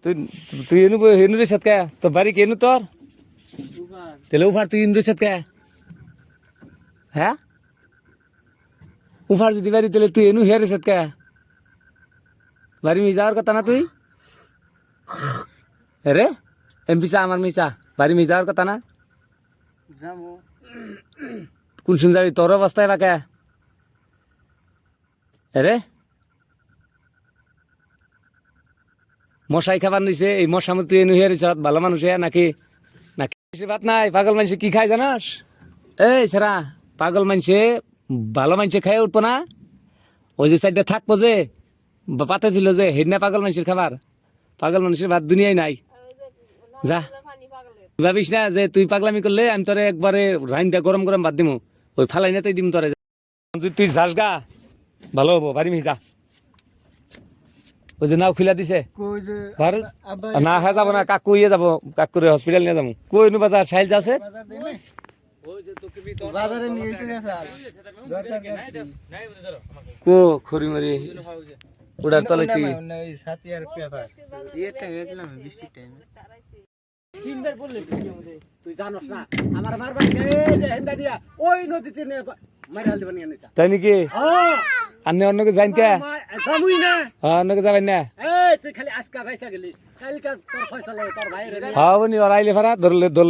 তুই তুই এনু এনু রে সৎকা তোর বাড়ি কেনু তোর তেলে উফার তুই ইন্দু সৎকা হ্যাঁ উফার যদি বাড়ি তেলে তুই এনু হেরে সৎকা বাড়ি মিয়ে যাওয়ার কথা না তুই রে এমপি চা আমার মিচা বাড়ি মিয়ে যাওয়ার কথা না কোন শুন যাবি তোর অবস্থায় বাকে রে মশাই খাবার নিছে এই মশা মতো এনু হেরেছ ভালো মানুষ নাকি নাকি ভাত নাই পাগল মানুষে কি খায় জানাস এই সেরা পাগল মানুষে ভালো মানুষে খায় উঠবো না ওই যে সাইডে থাকবো যে পাতে দিল যে হেডনা পাগল মানুষের খাবার পাগল মানুষের ভাত দুনিয়ায় নাই যা ভাবিস না যে তুই পাগলামি করলে আমি তোরে একবারে রাইনটা গরম গরম ভাত দিমু ওই ফালাই নাতেই দিম তোরে তুই যাস গা ভালো হবো বাড়ি মিহি যা ওই যে নাও খুলা দিছে না হ্যাঁ যাবো না কাকু ইয়ে যাবো কাকুরে হসপিটাল নিয়ে যাবো কই নু বাজার সাইল যাচ্ছে কো খড়ি মারি ওটার তলে কি তাই নাকি আপনি অন্যকে যাইন কে অন্যকে যাবেন না হ্যাঁ বনি ওর আইলে ফারা ধরলে